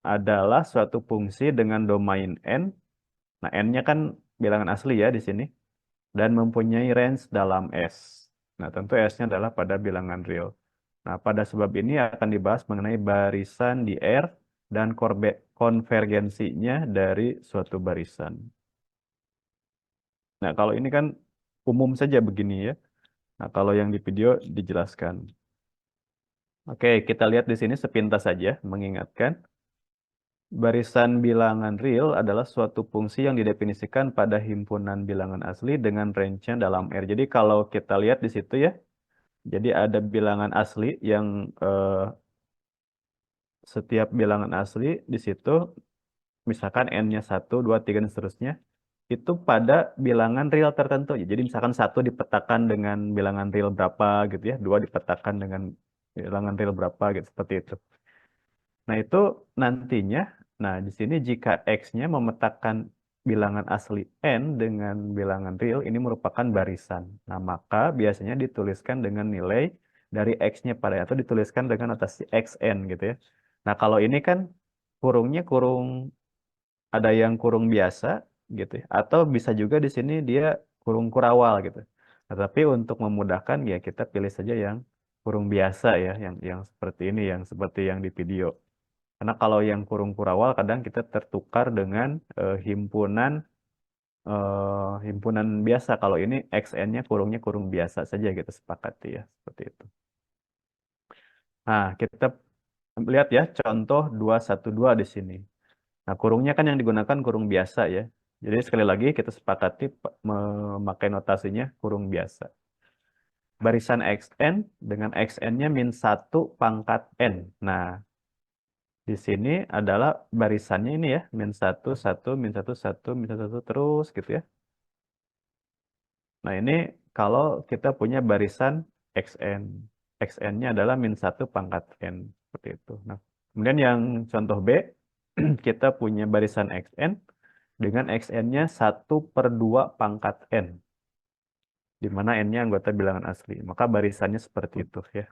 adalah suatu fungsi dengan domain n. Nah, n-nya kan bilangan asli ya di sini. Dan mempunyai range dalam S. Nah, tentu S-nya adalah pada bilangan real. Nah, pada sebab ini akan dibahas mengenai barisan di R dan konvergensinya dari suatu barisan. Nah, kalau ini kan umum saja begini ya. Nah, kalau yang di video dijelaskan. Oke, kita lihat di sini sepintas saja mengingatkan. Barisan bilangan real adalah suatu fungsi yang didefinisikan pada himpunan bilangan asli dengan range-nya dalam R. Jadi kalau kita lihat di situ ya, jadi ada bilangan asli yang setiap bilangan asli di situ, misalkan n-nya 1, 2, 3, dan seterusnya, itu pada bilangan real tertentu. Jadi misalkan 1 dipetakan dengan bilangan real berapa gitu ya, 2 dipetakan dengan bilangan real berapa gitu, seperti itu. Nah, itu nantinya, nah di sini jika X-nya memetakan bilangan asli N dengan bilangan real, ini merupakan barisan. Nah, maka biasanya dituliskan dengan nilai dari X-nya pada, atau dituliskan dengan notasi XN gitu ya. Nah, kalau ini kan kurungnya kurung, ada yang kurung biasa gitu ya, atau bisa juga di sini dia kurung kurawal gitu. Nah, tapi untuk memudahkan ya kita pilih saja yang kurung biasa ya, yang seperti ini, yang seperti yang di video. Karena kalau yang kurung kurawal kadang kita tertukar dengan himpunan biasa. Kalau ini XN-nya kurungnya kurung biasa saja kita sepakati ya, seperti itu. Nah, kita lihat ya contoh 212 di sini. Nah, kurungnya kan yang digunakan kurung biasa ya. Jadi sekali lagi kita sepakati memakai notasinya kurung biasa. Barisan XN dengan XN-nya min 1 pangkat N. Nah, di sini adalah barisannya ini ya, min 1, 1, min 1, 1, min 1, 1, terus gitu ya. Nah, ini kalau kita punya barisan XN. XN-nya adalah min 1 pangkat N. Seperti itu. Nah, kemudian yang contoh B, kita punya barisan XN dengan XN-nya 1/2 pangkat N. Di mana N-nya anggota bilangan asli. Maka barisannya seperti itu ya.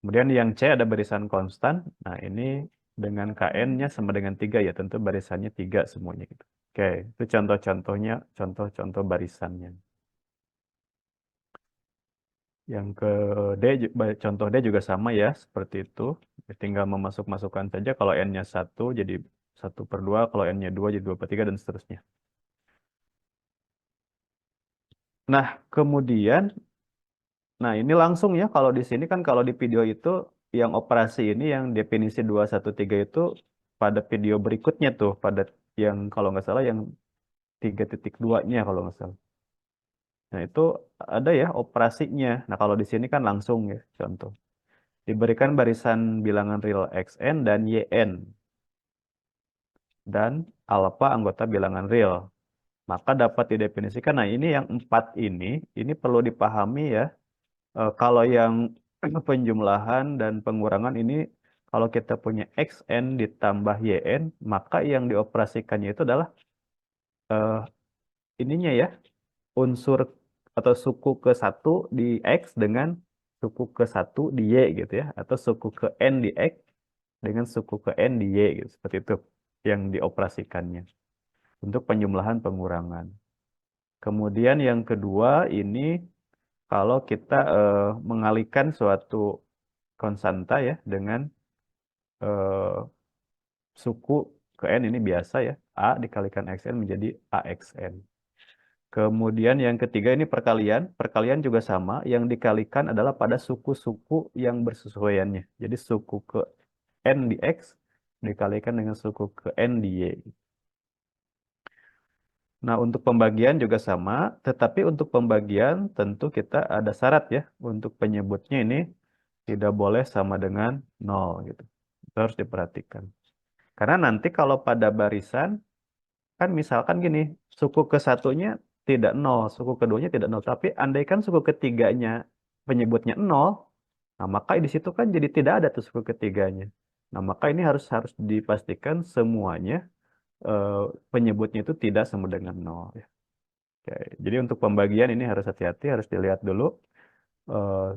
Kemudian yang C ada barisan konstan. Nah, ini dengan KN-nya sama dengan 3 ya. Tentu barisannya 3 semuanya gitu. Oke, itu contoh-contohnya, contoh-contoh barisannya. Yang ke D, contoh D juga sama ya, seperti itu. Tinggal memasuk-masukkan saja. Kalau N-nya 1 jadi 1/2. Kalau N-nya 2 jadi 2/3 dan seterusnya. Nah, kemudian, nah ini langsung ya. Kalau di sini kan kalau di video itu yang operasi ini yang definisi 213 itu pada video berikutnya tuh. Pada yang kalau nggak salah yang 3.2-nya kalau nggak salah. Nah, itu ada ya operasinya. Nah, kalau di sini kan langsung ya, contoh. Diberikan barisan bilangan real XN dan YN. Dan alfa anggota bilangan real. Maka dapat didefinisikan. Nah, ini yang 4 ini perlu dipahami ya. Kalau yang penjumlahan dan pengurangan ini, kalau kita punya XN ditambah YN, maka yang dioperasikannya itu adalah eh, ininya ya, unsur atau suku ke satu di X dengan suku ke satu di Y gitu ya. Atau suku ke N di X dengan suku ke N di Y gitu. Seperti itu yang dioperasikannya untuk penjumlahan pengurangan. Kemudian yang kedua ini kalau kita mengalihkan suatu konstanta ya dengan eh, suku ke N ini biasa ya. A dikalikan XN menjadi AXN. Kemudian yang ketiga ini perkalian. Perkalian juga sama. Yang dikalikan adalah pada suku-suku yang bersesuaiannya. Jadi suku ke N di X dikalikan dengan suku ke N di Y. Nah, untuk pembagian juga sama. Tetapi untuk pembagian tentu kita ada syarat ya. Untuk penyebutnya ini tidak boleh sama dengan 0 gitu. Itu harus diperhatikan. Karena nanti kalau pada barisan, kan misalkan gini, suku ke satunya tidak nol, suku keduanya tidak nol. Tapi andaikan suku ketiganya penyebutnya nol, nah maka di situ kan jadi tidak ada tuh suku ketiganya. Nah maka ini harus harus dipastikan semuanya eh, penyebutnya itu tidak sama dengan nol. Ya. Oke. Jadi untuk pembagian ini harus hati-hati, harus dilihat dulu eh,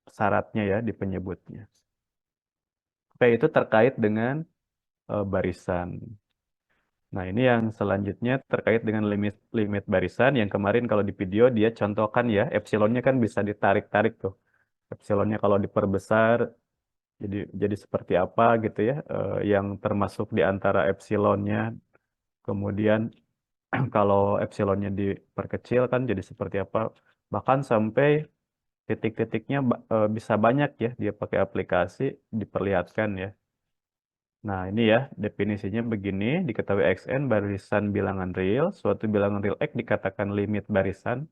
syaratnya ya di penyebutnya. P itu terkait dengan barisan. Nah, ini yang selanjutnya terkait dengan limit limit barisan yang kemarin kalau di video dia contohkan ya, epsilonnya kan bisa ditarik-tarik tuh. Epsilonnya kalau diperbesar jadi seperti apa gitu ya, yang termasuk di antara epsilonnya. Kemudian kalau epsilonnya diperkecil kan jadi seperti apa. Bahkan sampai titik-titiknya bisa banyak ya, dia pakai aplikasi diperlihatkan ya. Nah, ini ya, definisinya begini, diketahui Xn barisan bilangan real, suatu bilangan real X dikatakan limit barisan.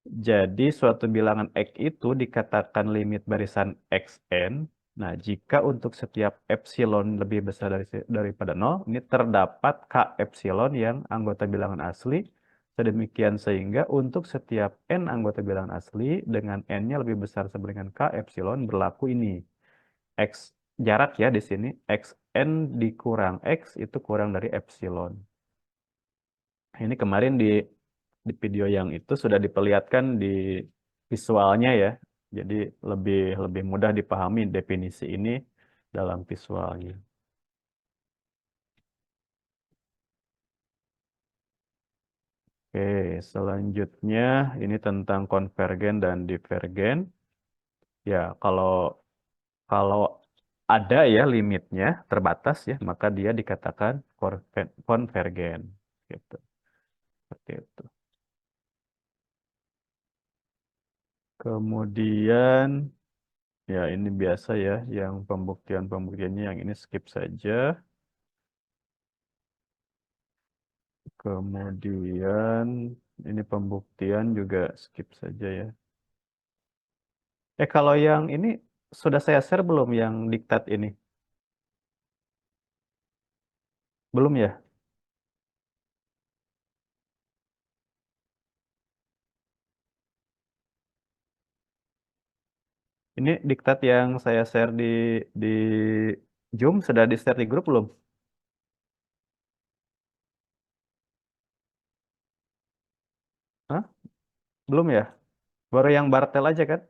Jadi, suatu bilangan X itu dikatakan limit barisan Xn. Nah, jika untuk setiap epsilon lebih besar daripada nol, ini terdapat K epsilon yang anggota bilangan asli. Sedemikian sehingga untuk setiap N anggota bilangan asli dengan N-nya lebih besar sama dengan K epsilon berlaku ini. X jarak ya di sini xn dikurang x itu kurang dari epsilon. Ini kemarin di video yang itu sudah diperlihatkan di visualnya ya. Jadi lebih lebih mudah dipahami definisi ini dalam visualnya. Oke, selanjutnya ini tentang konvergen dan divergen. Ya, kalau kalau ada ya limitnya terbatas ya, maka dia dikatakan konvergen gitu. Seperti itu. Kemudian ya ini biasa ya yang pembuktiannya yang ini skip saja. Kemudian ini pembuktian juga skip saja ya. Kalau yang ini sudah saya share belum yang diktat ini? Belum ya? Ini diktat yang saya share di Zoom sudah di share di grup belum? Hah? Belum ya? Baru yang Bartel aja kan?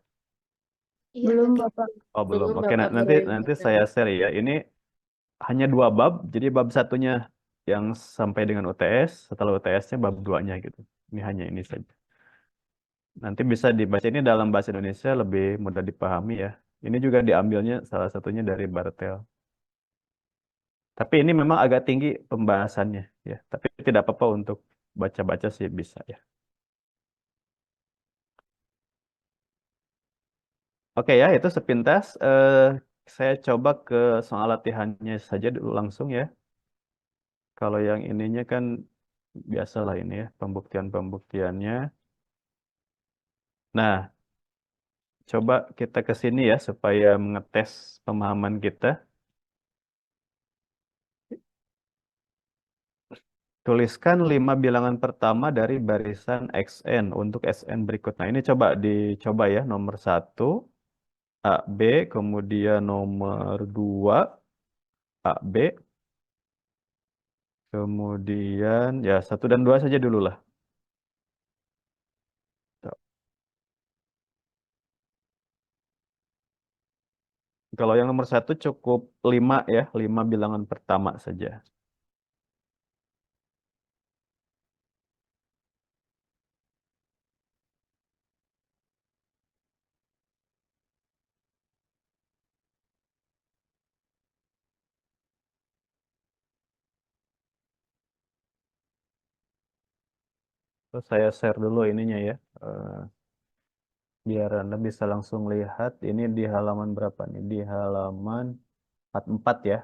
Iya, Belum, Kakak. Bapak. Oh belum. Belum, Oke, Bapak, baru nanti yang nanti hotel. saya share ya. Ini hanya dua bab. Jadi bab satunya yang sampai dengan UTS, setelah UTS-nya bab duanya gitu. Ini hanya ini saja. Nanti bisa dibaca ini dalam bahasa Indonesia lebih mudah dipahami ya. Ini juga diambilnya salah satunya dari Bartel. Tapi ini memang agak tinggi pembahasannya ya. Tapi tidak apa-apa untuk baca-baca sih bisa ya. Oke ya, itu sepintas. Saya coba ke soal latihannya saja dulu langsung ya. Kalau yang ininya kan biasalah ini ya, pembuktian-pembuktiannya. Nah, coba kita ke sini ya supaya mengetes pemahaman kita. Tuliskan 5 bilangan pertama dari barisan XN untuk SN berikut. Nah, ini coba dicoba ya. Nomor satu AB, kemudian nomor 2 AB, kemudian ya satu dan 2 saja dulu lah. Kalau yang nomor satu cukup 5 ya, 5 bilangan pertama saja. Terus saya share dulu ininya ya, biar Anda bisa langsung lihat ini di halaman berapa nih? Di halaman 44 ya.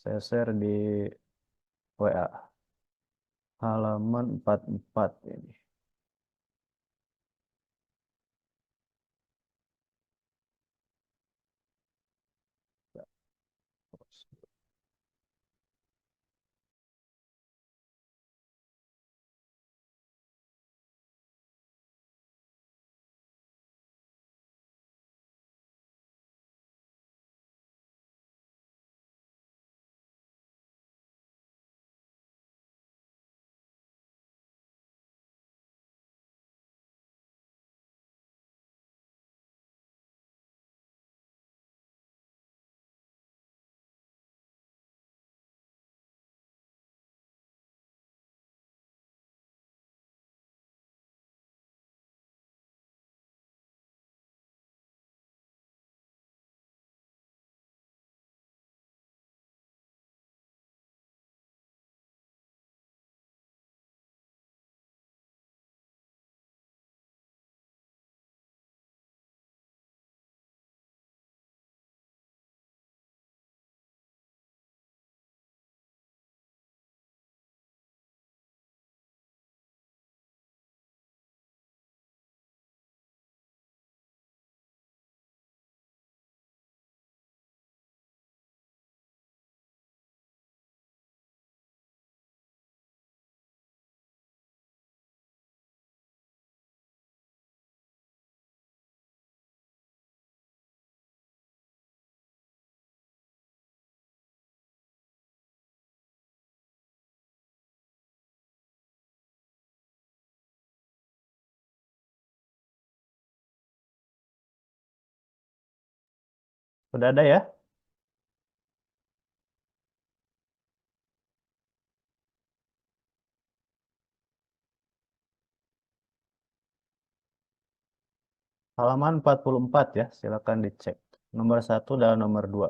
Saya share di WA. Halaman 44 ini. Udah ada ya? Halaman 44 ya, silakan dicek. Nomor satu dan nomor 2.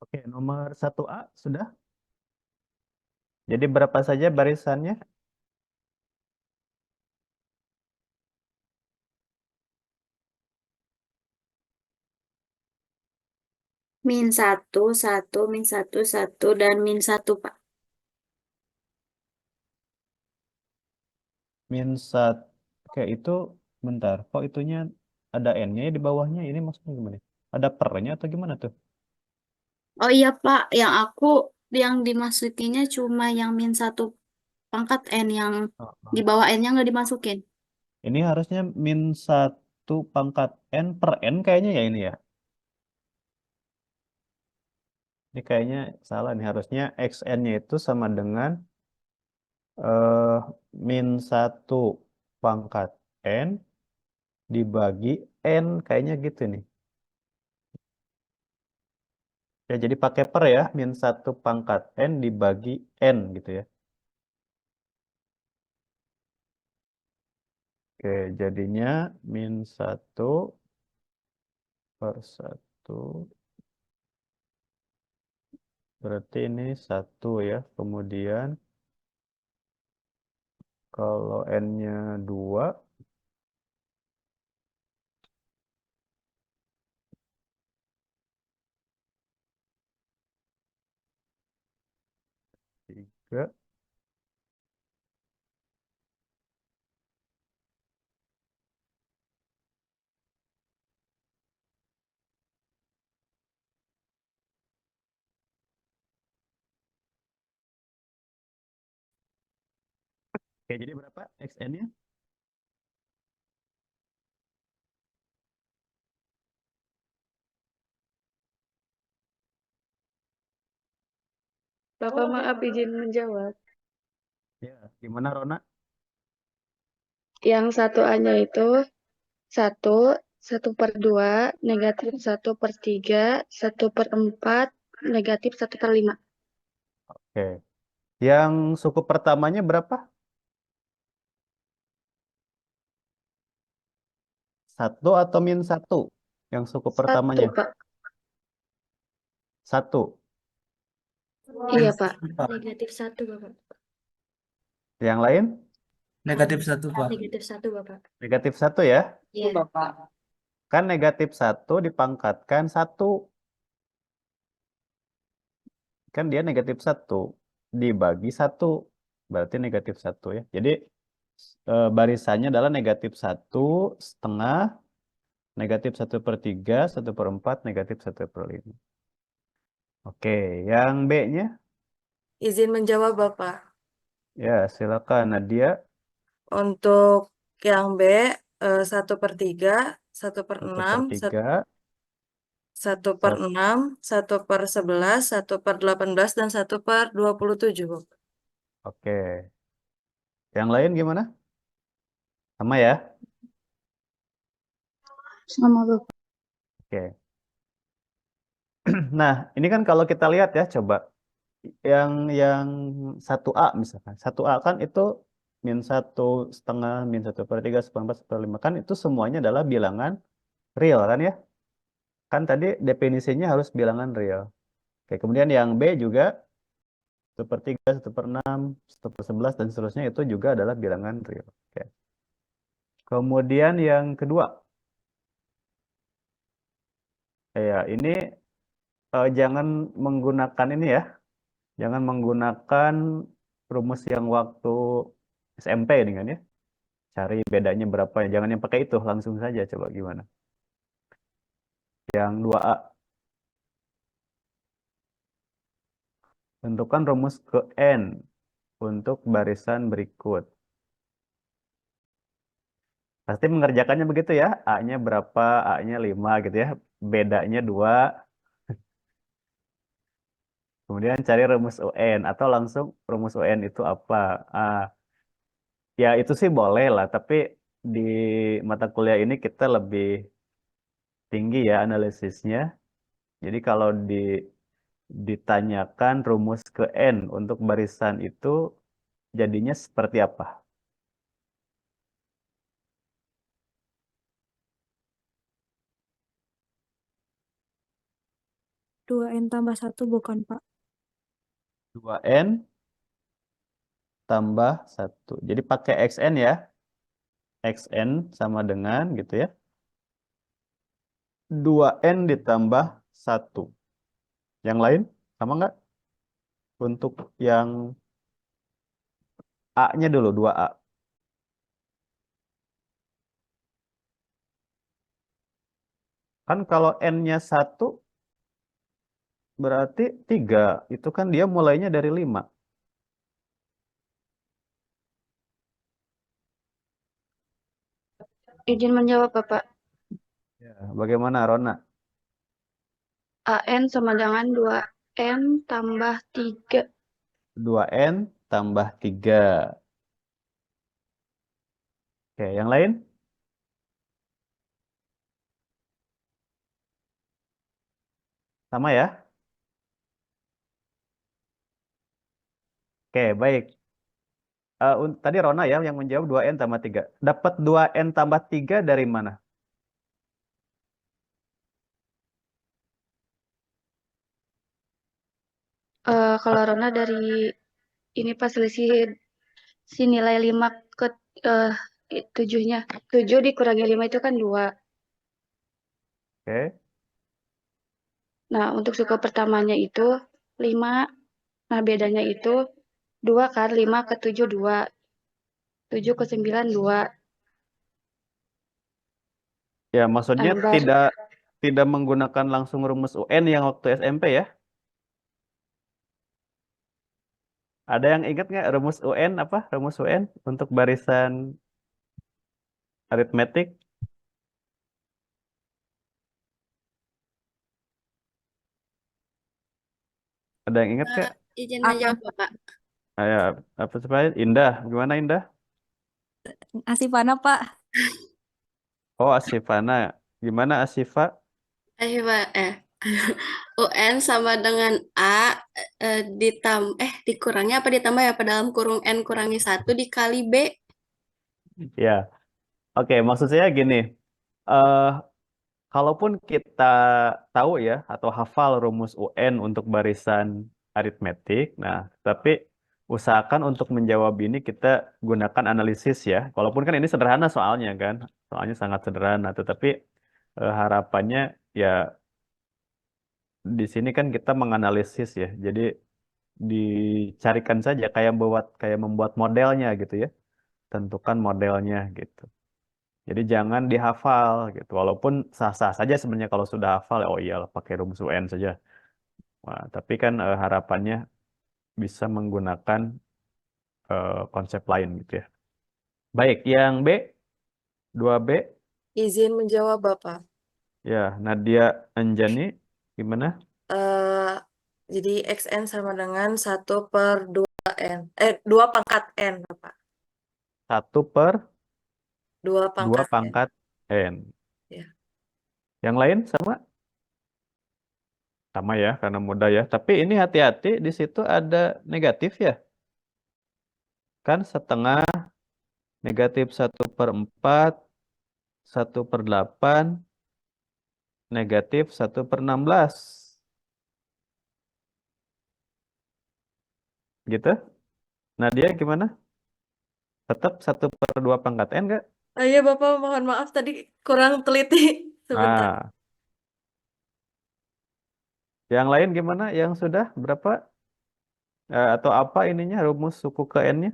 Oke, nomor 1A sudah. Jadi berapa saja barisannya? Min satu, satu, min satu, satu, dan min satu, Pak. Min satu. Oke, itu bentar. Kok itunya ada N-nya ya di bawahnya? Ini maksudnya gimana? Ada pernya atau gimana tuh? Oh iya, Pak. Yang dimasukinya cuma yang min satu pangkat N, yang Oh, di oh. bawah N-nya nggak dimasukin. Ini harusnya min satu pangkat N per N kayaknya ya ini ya. Ini kayaknya salah nih. Harusnya XN-nya itu sama dengan eh, min satu pangkat N dibagi N. Kayaknya gitu nih. Ya, jadi pakai per ya. Min satu pangkat N dibagi N gitu ya. Oke, jadinya min satu per satu. Berarti ini satu ya. Kemudian kalau N-nya 2, 3. Oke, jadi berapa XN-nya? Bapak maaf izin menjawab. Ya, gimana Rona? Yang satu A-nya itu satu, 1/2, negatif 1/3, 1/4, negatif 1/5. Oke. Yang suku pertamanya berapa? Satu atau min satu? Yang suku Satu, pertamanya? Pak. Satu. Iya, Pak. Negatif satu, Bapak. Yang lain? Negatif satu, Pak. Negatif satu, Bapak. Negatif satu ya. Iya. Bapak. Kan negatif satu dipangkatkan satu. Kan dia negatif satu dibagi satu. Berarti negatif satu ya. Jadi barisannya adalah negatif satu setengah, negatif 1/3, 1/4, negatif 1/5. Oke, yang B-nya? Izin menjawab Bapak. Ya, silakan Nadia. Untuk yang B, 1/3, satu per Satu per enam, tiga, 1/6, 1/11, 1/18, dan 1/27, Bapak. Oke. Yang lain gimana? Sama ya? Sama Bapak. Oke. Nah, ini kan kalau kita lihat ya, coba yang 1A misalkan. 1A kan itu -1/2, -1/3, 1/4, 1/5 kan itu semuanya adalah bilangan real kan ya? Kan tadi definisinya harus bilangan real. Oke, kemudian yang B juga 1/3, 1/6, 1/11 dan seterusnya itu juga adalah bilangan real. Oke. Kemudian yang kedua, ya ini jangan menggunakan ini ya, jangan menggunakan rumus yang waktu SMP ini kan ya. Cari bedanya berapa ya. Jangan yang pakai itu, langsung saja coba gimana. Yang 2A. Tentukan rumus ke N untuk barisan berikut. Pasti mengerjakannya begitu ya. A-nya berapa, A-nya 5 gitu ya. Bedanya 2. Kemudian cari rumus UN. Atau langsung rumus UN itu apa. Ya itu sih boleh lah. Tapi di mata kuliah ini kita lebih tinggi ya analisisnya. Jadi kalau ditanyakan rumus ke N untuk barisan itu jadinya seperti apa? 2N tambah 1 bukan, Pak? 2N tambah 1. Jadi pakai XN ya. XN sama dengan gitu ya. 2N ditambah 1. Yang lain sama nggak? Untuk yang A-nya dulu, 2A. Kan kalau N-nya 1 berarti 3. Itu kan dia mulainya dari 5. Izin menjawab Bapak. Ya, bagaimana Rona? AN sama dengan 2N tambah 3. 2N tambah 3. Oke, yang lain? Sama ya? Oke, baik. Tadi Rona ya yang menjawab 2N tambah 3. Dapat 2N tambah 3 dari mana? Kalau Rona dari ini pas selisih si nilai 5 ke 7-nya. 7 dikurangi 5 itu kan 2. Oke. Nah, untuk suku pertamanya itu 5. Nah, bedanya itu 2 kan, 5 ke 7, 2. 7 ke 9, 2. Ya, maksudnya Baru tidak menggunakan langsung rumus UN yang waktu SMP ya? Ada yang ingat nggak rumus UN apa? Rumus UN untuk barisan aritmetik? Ada yang ingat nggak? Izin Apa? menjawab Bapak. Ayo, apa supaya Indah? Gimana Indah? Asifana, Pak. Oh, Asifana. Gimana Asifa? Pak, UN sama dengan A dikurangi apa ditambah ya, dalam kurung N kurangi 1 dikali B. Ya, oke. Maksud saya gini. eh Kalaupun kita tahu ya atau hafal rumus UN untuk barisan aritmetik, nah tapi usahakan untuk menjawab ini kita gunakan analisis ya. Walaupun kan ini sederhana soalnya kan, soalnya sangat sederhana, tetapi harapannya ya di sini kan kita menganalisis ya. Jadi dicarikan saja kayak membuat modelnya gitu ya. Tentukan modelnya gitu. Jadi jangan dihafal gitu. Walaupun sah-sah saja sebenarnya kalau sudah hafal, oh iyalah pakai rumus UN saja. Wah, tapi kan harapannya bisa menggunakan konsep lain gitu ya. Baik, yang B, 2B, Izin menjawab Bapak. ya Nadia Anjani, gimana? Jadi XN sama dengan 1/2N. 2 pangkat N, Bapak. 1/2 2 pangkat N. pangkat N. Ya. Yang lain sama? Sama ya, karena mudah ya. Tapi ini hati-hati, di situ ada negatif ya. Kan setengah, negatif 1/4, 1/8, negatif 1/16. Gitu. Nah, dia gimana? Tetap 1/2 pangkat N nggak? Oh iya Bapak, mohon maaf tadi kurang teliti sebentar. Nah, yang lain gimana? Yang sudah berapa? Atau apa ininya, rumus suku ke N-nya?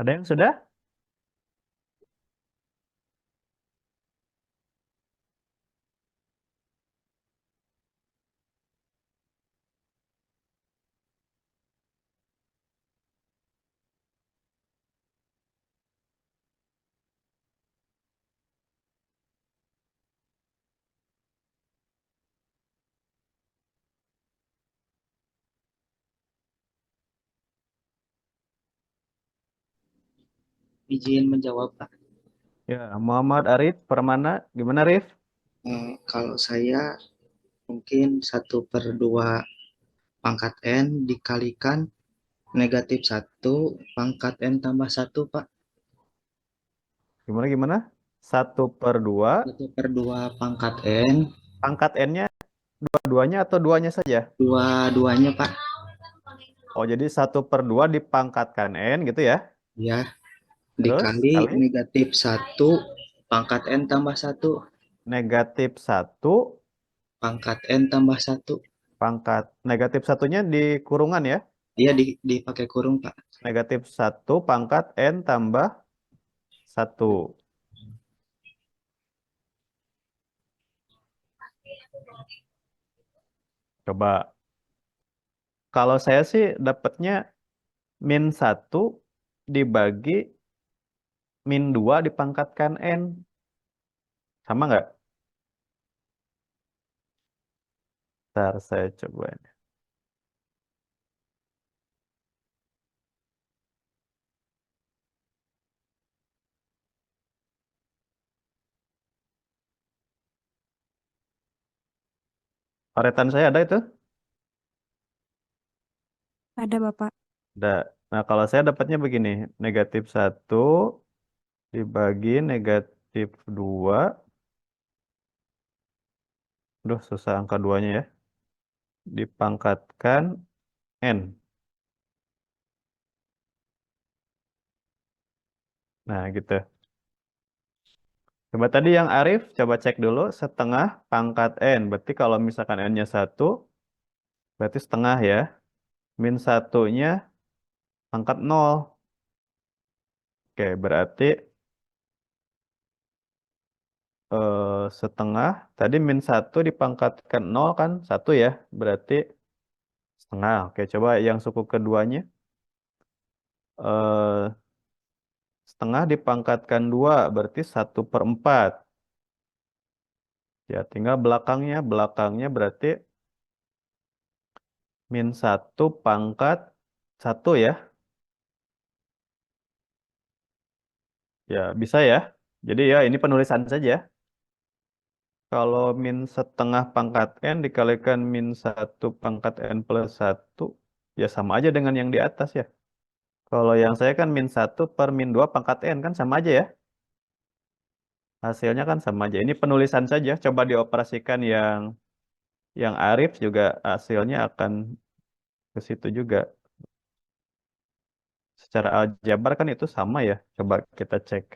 Ada yang sudah? Izin menjawab, Pak. Ya, Muhammad Arif Permana, gimana Rif? Kalau saya mungkin 1/2 pangkat N dikalikan negatif 1 pangkat N tambah 1, Pak. Gimana gimana? 1/2 1/2 pangkat N, pangkat N-nya dua-duanya atau duanya saja? dua-duanya, Pak. Oh, jadi 1/2 dipangkatkan N gitu ya? Ya, Terus dikali kali negatif 1 pangkat N tambah 1, negatif 1 pangkat N tambah 1. pangkat negatif satunya di kurungan ya? Iya, dipakai kurung, Pak. Negatif 1 pangkat N tambah 1. Coba. Kalau saya sih dapatnya -1 dibagi -2 dipangkatkan N. Sama nggak? Ntar saya coba. Paretan saya ada itu? Ada Bapak. Ada. Nah, kalau saya dapatnya begini, negatif 1 dibagi negatif 2. Duh, susah angka 2-nya ya. Dipangkatkan N. Nah, gitu. Coba tadi yang Arif, coba cek dulu setengah pangkat N. Berarti kalau misalkan N-nya 1, berarti setengah ya. Min 1-nya pangkat 0. Oke, berarti setengah. Tadi min 1 dipangkatkan 0 kan 1 ya. Berarti setengah. Oke, coba yang suku keduanya. Eh, setengah dipangkatkan 2, berarti 1/4. Ya, tinggal belakangnya. Belakangnya berarti min 1 pangkat 1 ya. Ya, bisa ya. Jadi ya, ini penulisan saja. Kalau min setengah pangkat N dikalikan min 1 pangkat N plus 1, ya sama aja dengan yang di atas ya. Kalau yang saya kan min 1 per min 2 pangkat N kan sama aja ya. Hasilnya kan sama aja. Ini penulisan saja. Coba dioperasikan yang Arif juga hasilnya akan ke situ juga. Secara aljabar kan itu sama ya. Coba kita cek.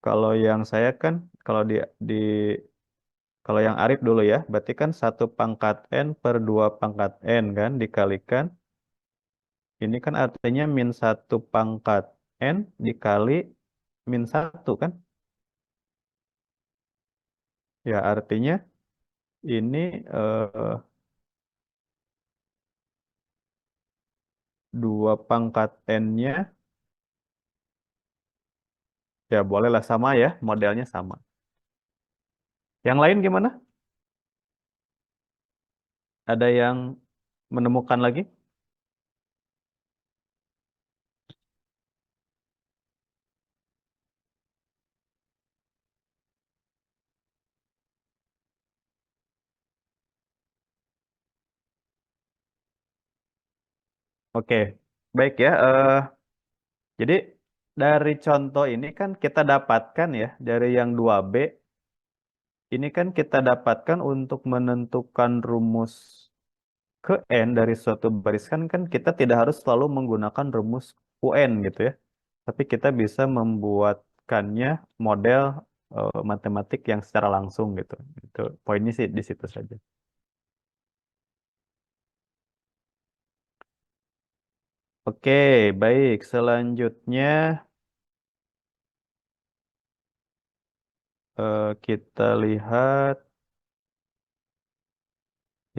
Kalau yang saya kan kalau di kalau yang Arif dulu ya, berarti kan 1 pangkat N per 2 pangkat N kan dikalikan. Ini kan artinya min 1 pangkat N dikali min 1 kan. Ya artinya ini 2 pangkat N-nya ya bolehlah sama ya, modelnya sama. Yang lain gimana? Ada yang menemukan lagi? Oke, baik ya. Jadi dari contoh ini kan kita dapatkan ya, dari yang 2B, ini kan kita dapatkan untuk menentukan rumus ke N dari suatu barisan kan kita tidak harus selalu menggunakan rumus UN gitu ya. Tapi kita bisa membuatkannya model matematik yang secara langsung gitu. Itu poinnya sih di situ saja. Oke, baik. Selanjutnya kita lihat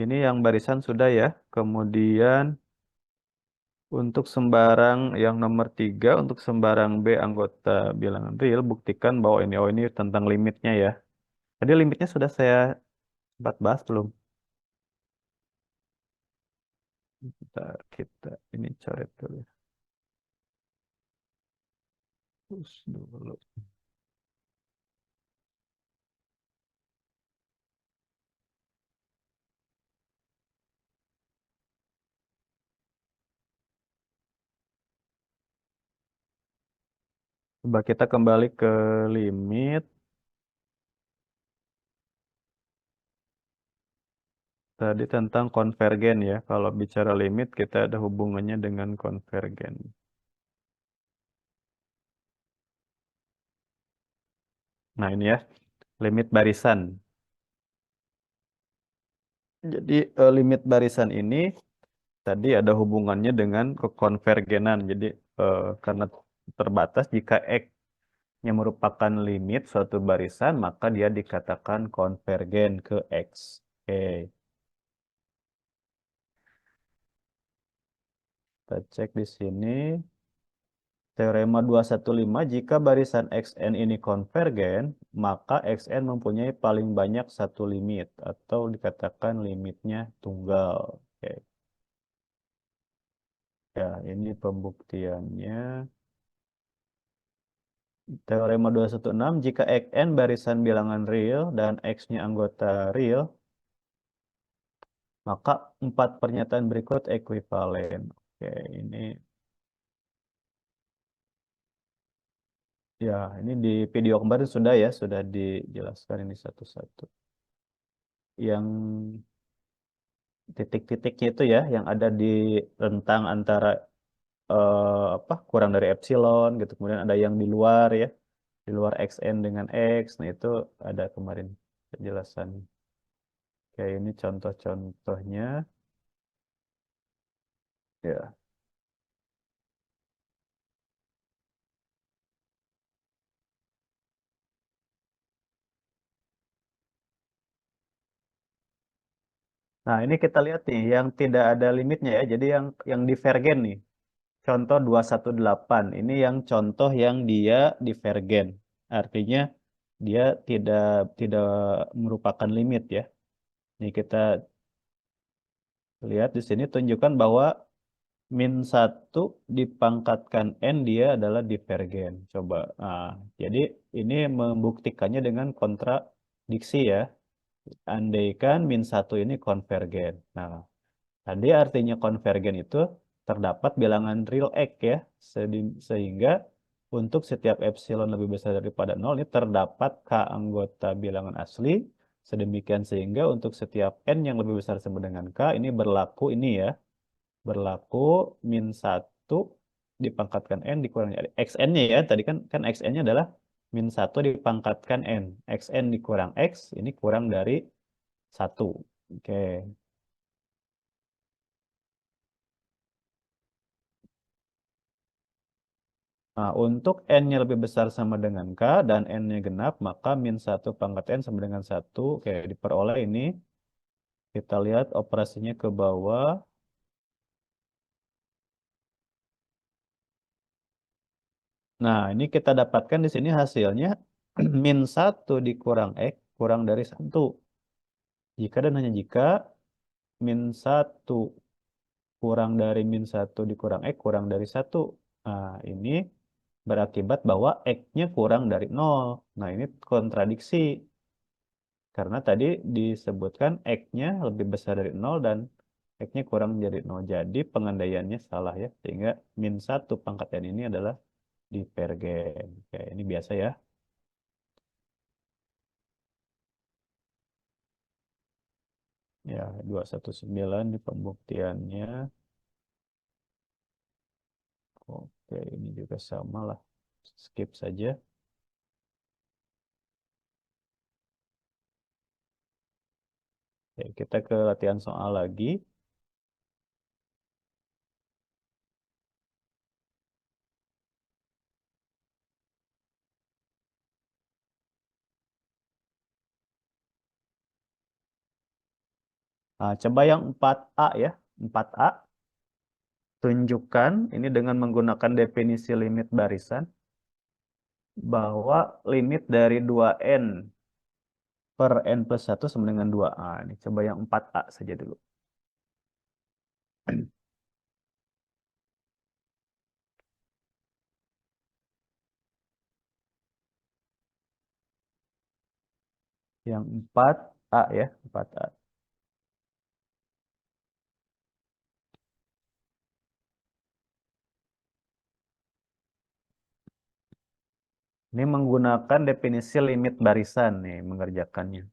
ini yang barisan sudah ya. Kemudian untuk sembarang yang nomor 3 untuk sembarang B anggota bilangan real, buktikan bahwa ini tentang limitnya ya. Tadi limitnya sudah saya sempat bahas belum? Bentar, kita ini coret dulu. Terus dulu. Coba kita kembali ke limit. Tadi tentang konvergen ya. Kalau bicara limit, kita ada hubungannya dengan konvergen. Nah ini ya, limit barisan. Jadi limit barisan ini tadi ada hubungannya dengan kekonvergenan. Jadi karena terbatas jika X-nya merupakan limit suatu barisan, maka dia dikatakan konvergen ke X. Oke. Kita cek di sini. Teorema 215, jika barisan Xn ini konvergen, maka Xn mempunyai paling banyak satu limit, atau dikatakan limitnya tunggal. Oke. Ya, ini pembuktiannya. Teorema 216, jika Xn barisan bilangan real dan X-nya anggota real, maka 4 pernyataan berikut ekuivalen. Oke, ini Ya, ini di video kemarin sudah ya, sudah dijelaskan ini satu-satu. Yang titik-titiknya itu ya, yang ada di rentang antara apa kurang dari epsilon gitu, kemudian ada yang di luar ya, di luar xn dengan x. Nah, itu ada kemarin penjelasan. Oke, ini contoh-contohnya ya. Nah, ini kita lihat nih yang tidak ada limitnya ya. Jadi yang divergen nih. Contoh 218. Ini yang contoh yang dia divergen. Artinya dia tidak tidak merupakan limit ya. Ini kita lihat di sini tunjukkan bahwa min satu dipangkatkan n dia adalah divergen. Coba. Nah, jadi ini membuktikannya dengan kontradiksi ya. Andaikan min satu ini konvergen. Nah, tadi artinya konvergen itu terdapat bilangan real X ya. Sehingga untuk setiap epsilon lebih besar daripada 0 ini terdapat K anggota bilangan asli. Sedemikian sehingga untuk setiap N yang lebih besar sama dengan K ini berlaku ini ya. Berlaku min satu dipangkatkan N dikurangi XN-nya ya. Tadi kan XN-nya adalah min satu dipangkatkan N. XN dikurang X ini kurang dari satu. Oke. Nah, untuk N-nya lebih besar sama dengan K dan N-nya genap, maka min 1 pangkat N sama dengan 1. Oke, diperoleh ini. Kita lihat operasinya ke bawah. Nah, ini kita dapatkan di sini hasilnya min 1 dikurang X kurang dari 1. Jika dan hanya jika min 1 kurang dari min 1 dikurang X kurang dari 1. Nah, ini berakibat bahwa X-nya kurang dari 0. Nah, ini kontradiksi. Karena tadi disebutkan X-nya lebih besar dari 0 dan X-nya kurang dari 0. Jadi pengandaiannya salah ya. Sehingga min 1 pangkat N ini adalah divergen. Oke, ini biasa ya. Ya, 219 di pembuktiannya. Oke, ini juga sama lah. Skip saja. Oke, kita ke latihan soal lagi. Nah, coba yang 4A ya. 4A. Tunjukkan ini dengan menggunakan definisi limit barisan bahwa limit dari 2n per n plus 1 sama dengan 2a. Ini coba yang 4a saja dulu. Yang 4a ya, 4a. Ini menggunakan definisi limit barisan nih mengerjakannya.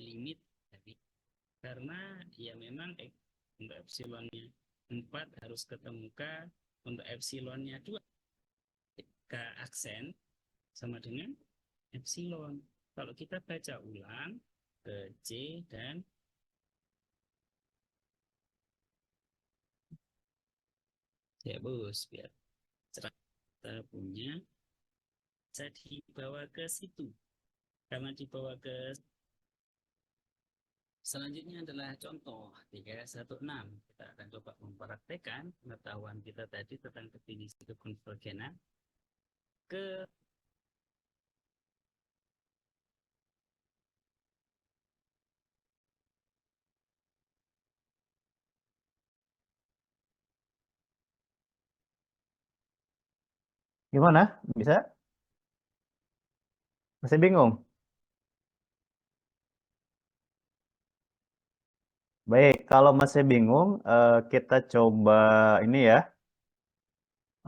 limit tadi. Karena ya memang untuk epsilonnya 4 harus ketemukan, untuk epsilonnya 2 K aksen sama dengan epsilon. Kalau kita baca ulang ke C dan ya bos, biar cerah kita punya bisa dibawa ke situ. Karena dibawa ke selanjutnya adalah contoh 316. Kita akan coba mempraktekkan pengetahuan kita tadi tentang definisi kekonvergenan ke Gimana? Bisa? Masih bingung? Baik, kalau masih bingung, kita coba ini ya,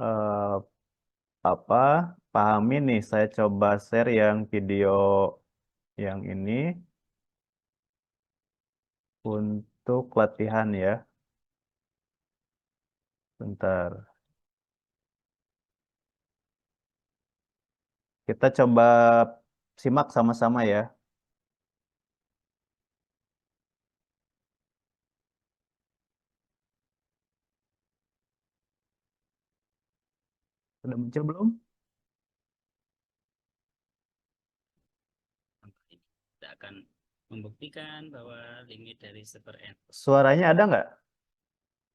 eh, apa, pahami nih. Saya coba share yang video yang ini untuk latihan ya. Bentar. Kita coba simak sama-sama ya. Sudah muncul belum? kita akan membuktikan bahwa limit dari super n. Suaranya ada nggak?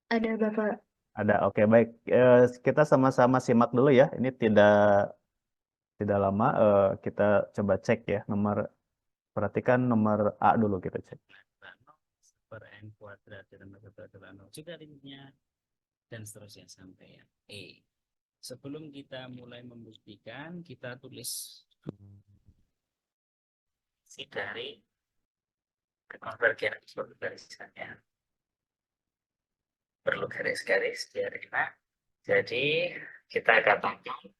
Ada Bapak. Ada. Oke, baik. Kita sama-sama simak dulu ya. Ini tidak lama. Kita coba cek ya. Perhatikan nomor A dulu kita cek. Super n kuadrat ditambah 1 adalah 0 juga limitnya, dan seterusnya sampai yang E. Sebelum kita mulai membuktikan, kita tulis si dari kekonvergenan perlu garisnya. Perlu garis-garis dari mana? Jadi kita katakan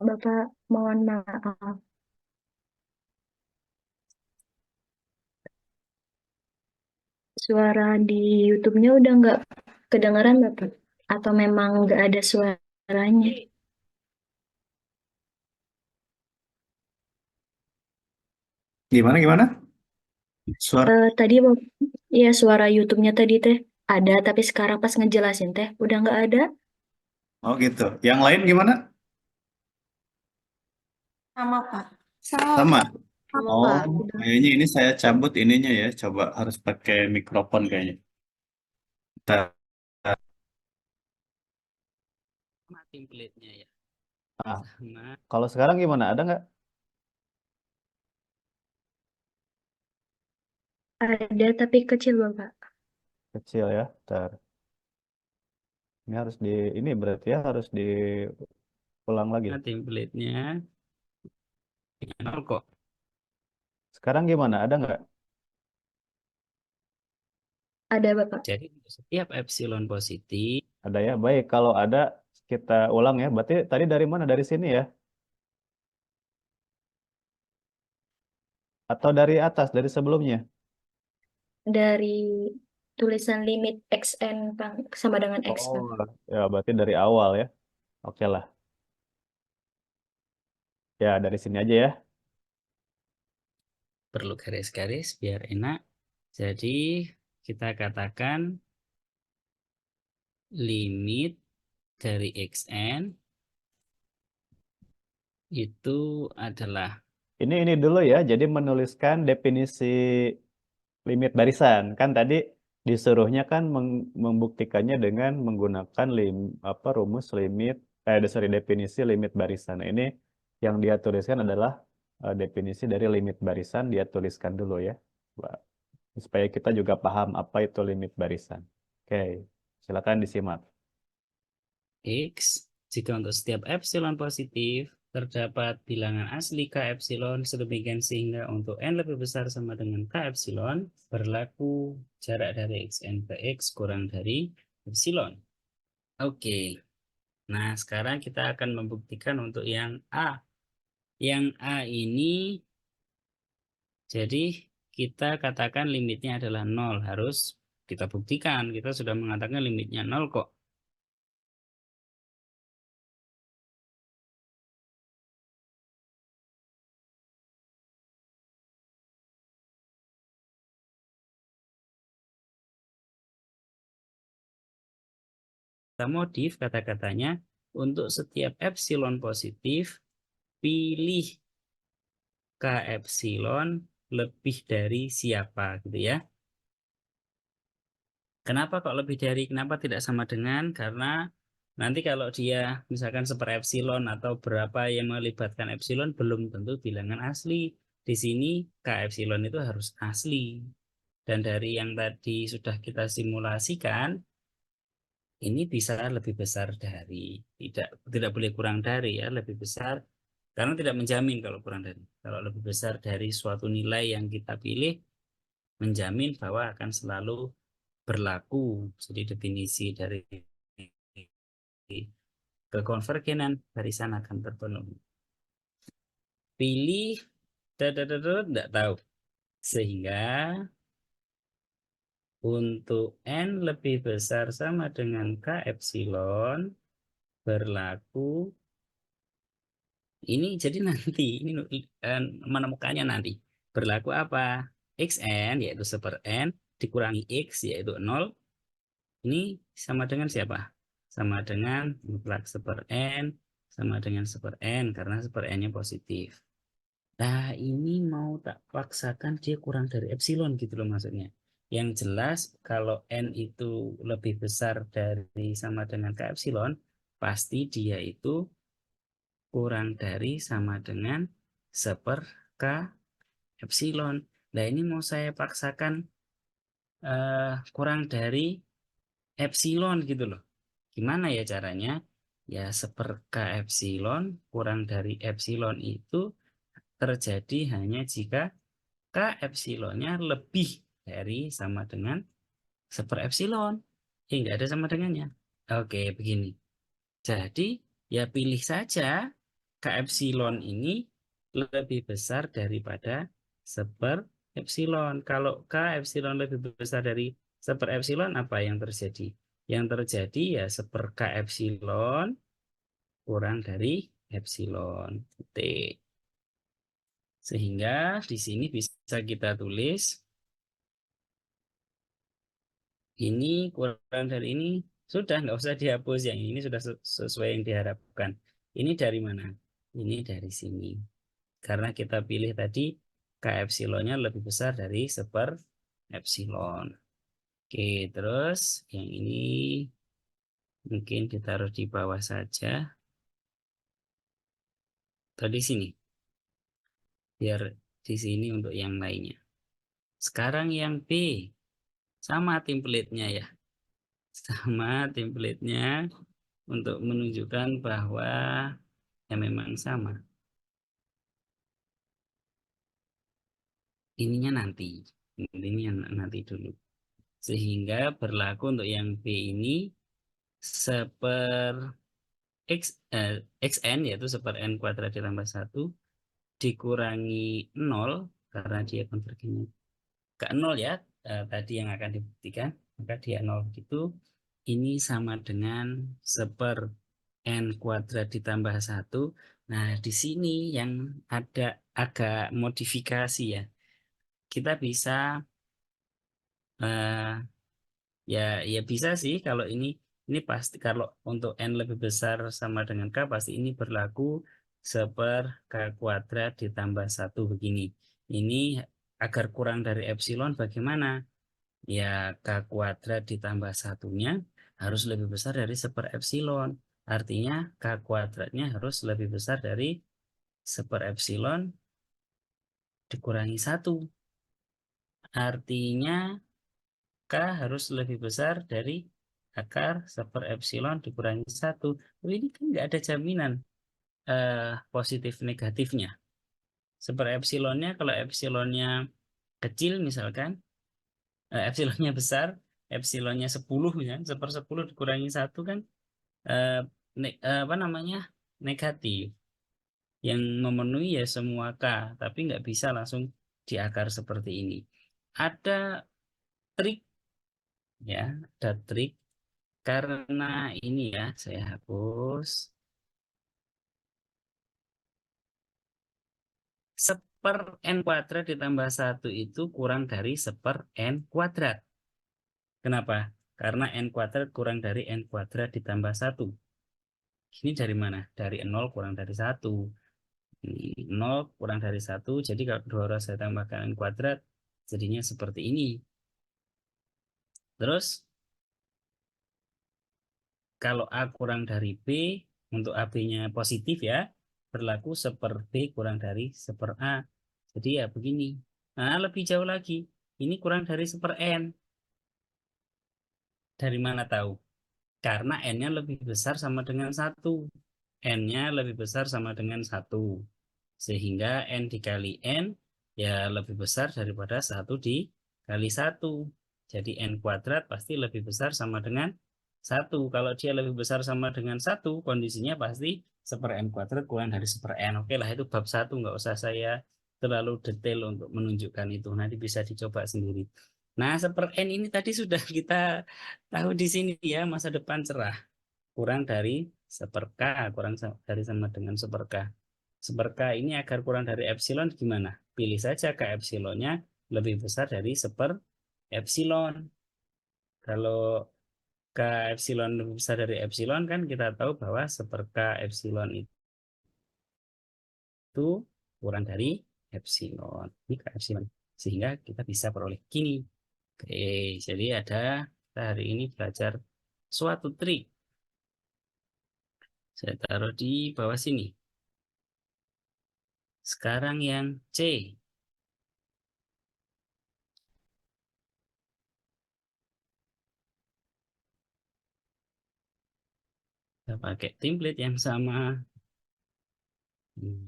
Bapak, mohon maaf. Suara di YouTube-nya udah nggak kedengeran, Bapak? Atau memang nggak ada suaranya? Gimana? Suara. Tadi, Bapak, ya suara YouTube-nya tadi teh ada, tapi sekarang pas ngejelasin teh udah nggak ada. Oh gitu. Yang lain gimana? Sama, Pak. Sama. Sama, Oh, Pak. Udah. kayaknya ini saya cabut ininya ya. Coba harus pakai mikrofon kayaknya. Bentar. Sama template-nya ya. Ah, Sama. kalau sekarang gimana? Ada nggak? Ada, tapi kecil, Bapak. Kecil ya. Bentar. Ini harus ini berarti ya harus diulang lagi. Nah, template-nya dengan 0 kok. Sekarang gimana? Ada nggak? Ada, Bapak. Jadi untuk setiap epsilon positif, Ada ya. Baik, kalau ada kita ulang ya. Berarti tadi dari mana? Dari sini ya? Atau dari atas, dari sebelumnya? Dari tulisan limit XN sama dengan X, Oh, Bapak. ya berarti dari awal ya. Oke lah. Ya, dari sini aja ya. perlu garis-garis biar enak. Jadi kita katakan limit dari xn itu adalah Ini dulu ya. Jadi menuliskan definisi limit barisan. Kan tadi disuruhnya kan membuktikannya dengan menggunakan rumus limit sorry, definisi limit barisan. Nah, ini yang dia tuliskan adalah definisi dari limit barisan, dia tuliskan dulu ya. Ba- Supaya kita juga paham apa itu limit barisan. Oke, silakan disimak. x jika untuk setiap epsilon positif terdapat bilangan asli k epsilon sedemikian sehingga untuk n lebih besar sama dengan k epsilon berlaku jarak dari xn ke x kurang dari epsilon. Oke. Nah, sekarang kita akan membuktikan untuk yang A. Yang A ini, jadi kita katakan limitnya adalah 0. Harus kita buktikan. Kita sudah mengatakan limitnya 0 kok. Kita modif kata-katanya. Untuk setiap epsilon positif, pilih k epsilon lebih dari siapa gitu ya. Kenapa kok lebih dari? Kenapa tidak sama dengan? Karena nanti kalau dia misalkan seper epsilon atau berapa yang melibatkan epsilon belum tentu bilangan asli. Di sini k epsilon itu harus asli. Dan dari yang tadi sudah kita simulasikan, ini bisa lebih besar dari, tidak boleh kurang dari ya, lebih besar. Karena tidak menjamin kalau kurang dari. Kalau lebih besar dari suatu nilai yang kita pilih, menjamin bahwa akan selalu berlaku. Jadi definisi dari kekonvergenan barisan akan terpenuhi. Pilih, tidak tahu. Sehingga untuk n lebih besar sama dengan k epsilon berlaku. Ini jadi nanti, ini menemukannya nanti. Berlaku apa? Xn yaitu seper n dikurangi x yaitu 0. Ini sama dengan siapa? Sama dengan mutlak seper n sama dengan seper n karena seper n-nya positif. Nah, ini mau tak paksakan dia kurang dari epsilon gitu loh maksudnya. Yang jelas kalau n itu lebih besar dari sama dengan k epsilon, pasti dia itu kurang dari sama dengan seper k epsilon. Nah, ini mau saya paksakan kurang dari epsilon gitu loh. Gimana ya caranya? Ya seper k epsilon kurang dari epsilon itu terjadi hanya jika k epsilonnya lebih dari sama dengan seper epsilon. Tidak ada sama dengannya. Oke, begini. Jadi ya pilih saja K epsilon ini lebih besar daripada seper epsilon. Kalau K epsilon lebih besar dari seper epsilon, apa yang terjadi? Yang terjadi ya seper K epsilon kurang dari epsilon. T. Sehingga di sini bisa kita tulis ini kurang dari ini. Sudah, nggak usah dihapus. Yang ini sudah sesuai yang diharapkan. Ini dari mana? Ini dari sini. Karena kita pilih tadi K epsilonnya lebih besar dari seper epsilon. Oke, terus yang ini mungkin ditaruh di bawah saja. Atau di sini. Biar di sini untuk yang lainnya. Sekarang yang B. Sama template-nya ya. Sama template-nya untuk menunjukkan bahwa ya memang sama. Ininya nanti. Ini nanti dulu. Sehingga berlaku untuk yang B ini seper xn yaitu seper n kuadrat ditambah 1 dikurangi 0 karena dia konvergennya ke 0 ya tadi yang akan dibuktikan, maka dia 0 gitu. Ini sama dengan seper n kuadrat ditambah 1. Nah, di sini yang ada agak modifikasi ya. Kita bisa ya bisa sih kalau ini pasti kalau untuk n lebih besar sama dengan k pasti ini berlaku seper k kuadrat ditambah 1 begini. Ini agar kurang dari epsilon bagaimana? Ya k kuadrat ditambah 1-nya harus lebih besar dari seper epsilon. Artinya k kuadratnya harus lebih besar dari seper epsilon dikurangi 1. Artinya K harus lebih besar dari akar seper epsilon dikurangi 1. Tapi ini kan nggak ada jaminan positif negatifnya. Seper epsilonnya, kalau epsilonnya kecil misalkan, epsilonnya besar, epsilonnya 10 ya, seper 10 dikurangi 1 kan apa namanya negatif. Yang memenuhi ya semua K, tapi nggak bisa langsung di akar seperti ini. Ada trik ya, ada trik karena ini ya, saya hapus. Seper n kuadrat ditambah 1 itu kurang dari seper n kuadrat. Kenapa? Karena n kuadrat kurang dari n kuadrat ditambah 1. Ini dari mana? Dari 0 kurang dari 1. 0 kurang dari 1, jadi kalau 2 harus saya tambahkan n kuadrat, jadinya seperti ini. Terus, kalau A kurang dari B, untuk AB-nya positif ya, berlaku seper B kurang dari seper A. Jadi ya begini. Nah, lebih jauh lagi. Ini kurang dari seper N. Dari mana tahu? Karena N-nya lebih besar sama dengan 1. N-nya lebih besar sama dengan 1. Sehingga N dikali N ya lebih besar daripada 1 dikali 1. Jadi N kuadrat pasti lebih besar sama dengan 1. Kalau dia lebih besar sama dengan 1, kondisinya pasti seper N kuadrat kurang dari seper N. Oke lah, itu bab 1, nggak usah saya terlalu detail untuk menunjukkan itu. Nanti bisa dicoba sendiri. Nah, seper N ini tadi sudah kita tahu di sini ya, masa depan cerah. Kurang dari seper K, kurang dari sama dengan seper K. Seper K ini agar kurang dari epsilon gimana? Pilih saja K epsilonnya lebih besar dari seper epsilon. Kalau K epsilon lebih besar dari epsilon kan kita tahu bahwa seper K epsilon itu kurang dari epsilon. Ini K epsilon. Sehingga kita bisa peroleh gini. Oke, jadi kita hari ini belajar suatu trik. Saya taruh di bawah sini. Sekarang yang C. Kita pakai template yang sama.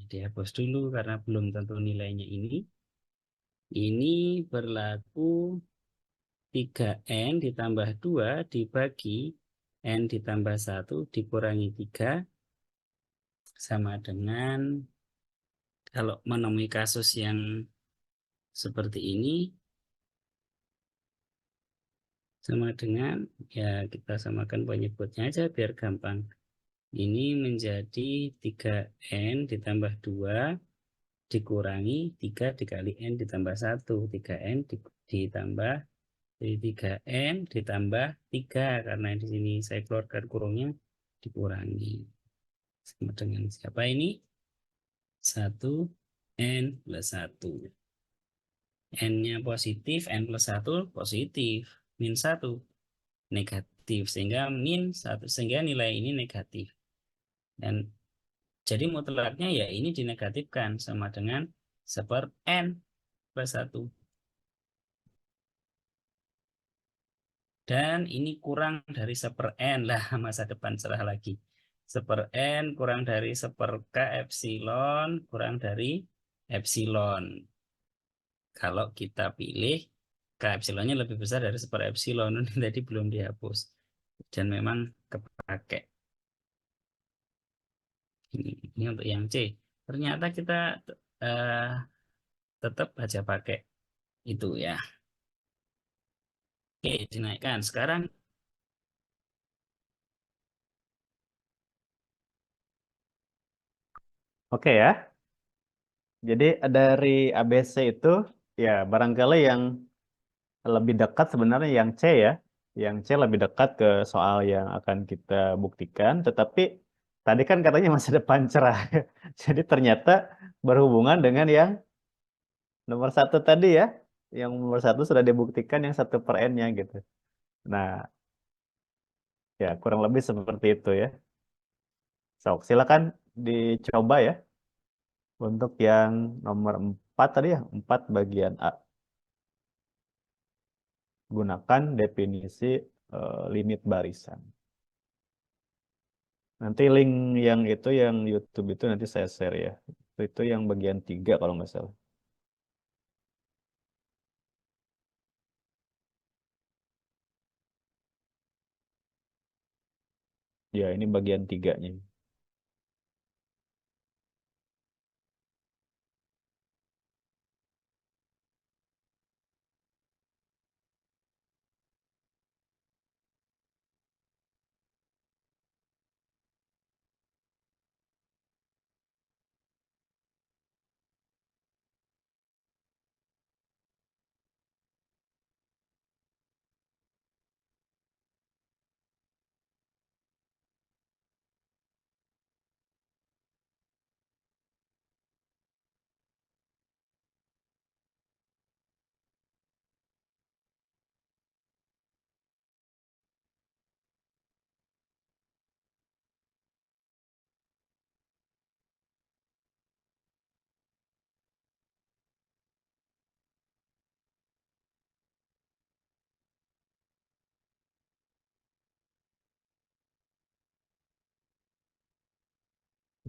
Dihapus dulu karena belum tentu nilainya ini. Ini berlaku 3N ditambah 2 dibagi N ditambah 1 dikurangi 3 sama dengan kalau menemui kasus yang seperti ini sama dengan ya kita samakan penyebutnya aja biar gampang. Ini menjadi 3N ditambah 2 dikurangi 3 dikali N ditambah 1. 3N ditambah 3N ditambah 3 karena di sini saya keluarkan kurungnya dikurangi. Sama dengan siapa ini? 1 N plus 1. N-nya positif, N plus 1 positif. Min 1 negatif. Sehingga min 1, sehingga nilai ini negatif. Dan jadi mutlaknya ya ini dinegatifkan sama dengan 1 N plus 1. Dan ini kurang dari 1 N lah, masa depan cerah lagi. 1 N kurang dari 1 K epsilon kurang dari epsilon. Kalau kita pilih K epsilonnya lebih besar dari 1 epsilon, ini tadi belum dihapus. Dan memang kepake. Ini untuk yang C. Ternyata kita tetap aja pakai itu ya. Oke, dinaikkan. Sekarang Oke ya. Jadi dari ABC itu ya barangkali yang lebih dekat sebenarnya yang C ya. Yang C lebih dekat ke soal yang akan kita buktikan. Tetapi tadi kan katanya masa depan cerah. Jadi ternyata berhubungan dengan yang nomor 1 tadi ya. Yang nomor 1 sudah dibuktikan yang 1/N-nya gitu. Nah, ya kurang lebih seperti itu ya. Sok, silakan dicoba ya. Untuk yang nomor 4 tadi ya, 4 bagian A. Gunakan definisi limit barisan. Nanti link yang itu yang YouTube itu nanti saya share ya. Itu yang bagian 3 kalau nggak salah. Ya, ini bagian 3-nya.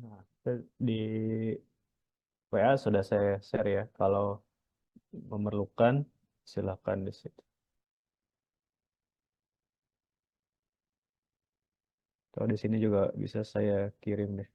Nah, itu di WA sudah saya share ya. Kalau memerlukan, silakan di situ. Atau di sini juga bisa saya kirim deh.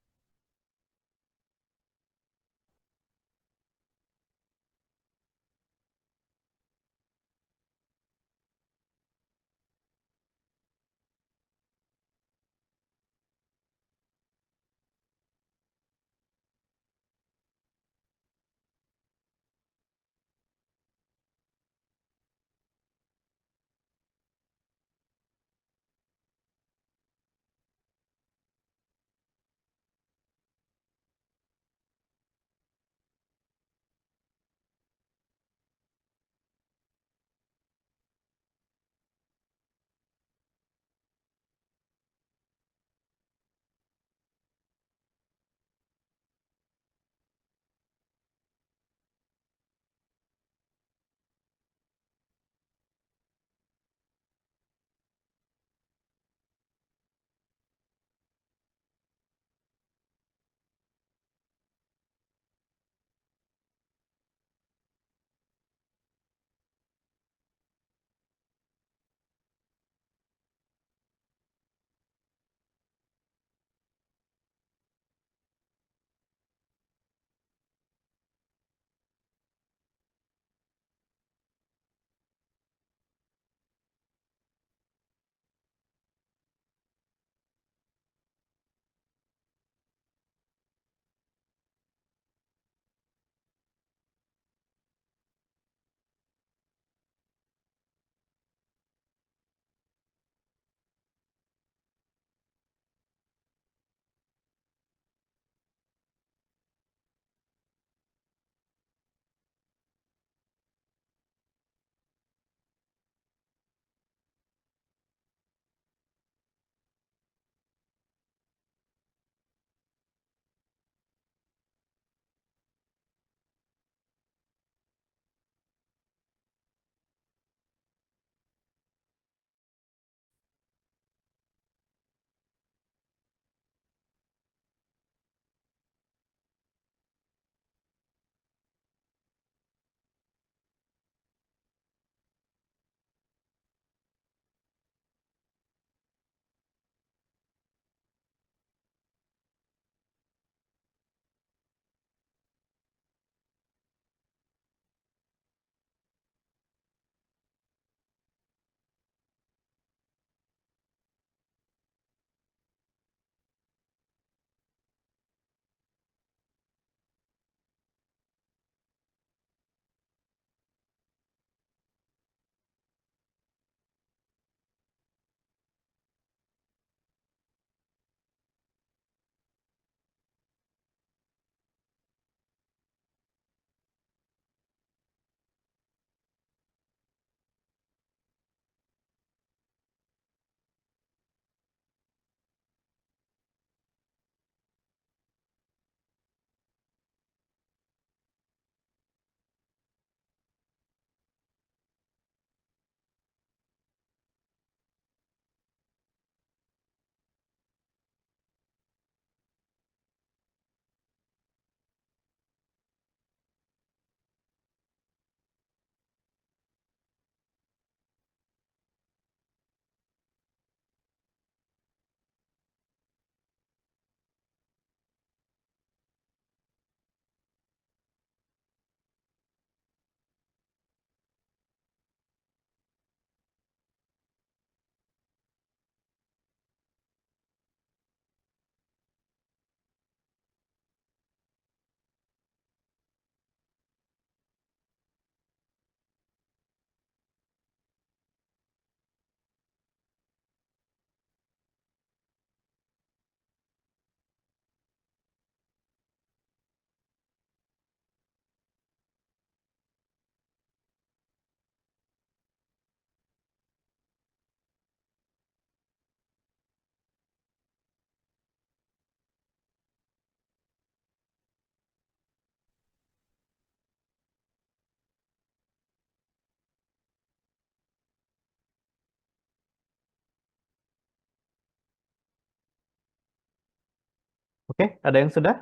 Oke, ada yang sudah?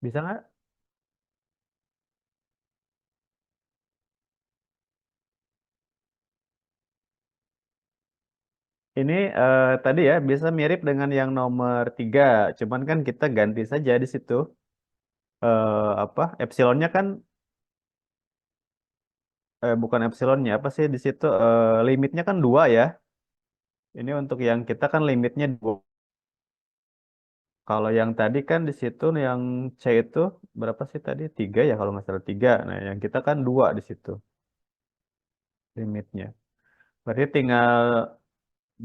Bisa nggak? Ini tadi ya bisa mirip dengan yang nomor 3, cuman kan kita ganti saja di situ. Apa epsilonnya kan bukan epsilonnya apa sih di situ limitnya kan 2 ya. Ini untuk yang kita kan limitnya 2. Kalau yang tadi kan di situ yang C itu berapa sih tadi? 3 ya kalau nggak salah 3. Nah, yang kita kan 2 di situ limitnya. Berarti tinggal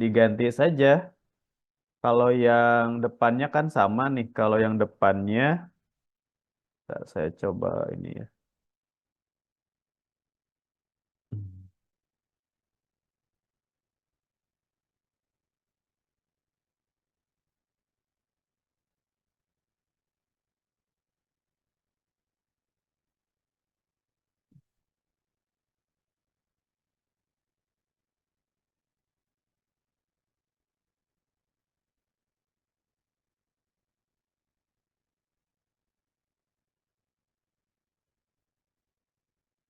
diganti saja. Kalau yang depannya kan sama nih. Kalau yang depannya saya coba ini ya.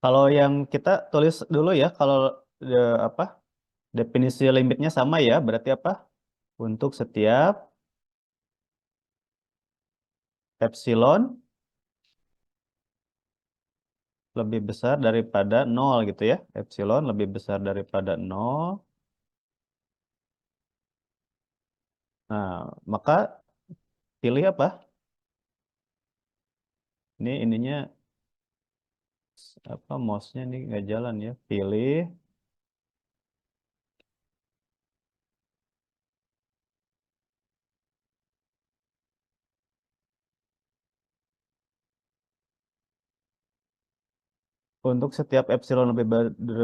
Kalau yang kita tulis dulu ya, kalau apa definisi limitnya sama ya, berarti apa? Untuk setiap epsilon lebih besar daripada 0 gitu ya. Epsilon lebih besar daripada 0. Nah, maka pilih apa? Ini ininya apa mouse-nya nih nggak jalan ya. Pilih untuk setiap epsilon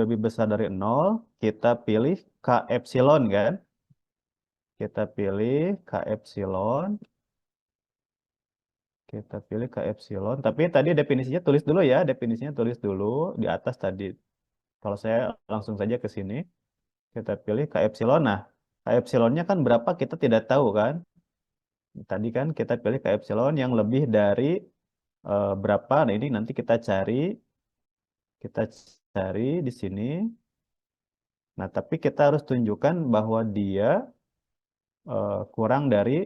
lebih besar dari 0, kita pilih K epsilon kan? Kita pilih K epsilon. Kita pilih K epsilon. Tapi tadi definisinya tulis dulu ya. Definisinya tulis dulu di atas tadi. Kalau saya langsung saja ke sini. Kita pilih K epsilon. Nah, K epsilonnya kan berapa kita tidak tahu kan. Tadi kan kita pilih K epsilon yang lebih dari berapa. Nah, ini nanti kita cari. Kita cari di sini. Nah, tapi kita harus tunjukkan bahwa dia kurang dari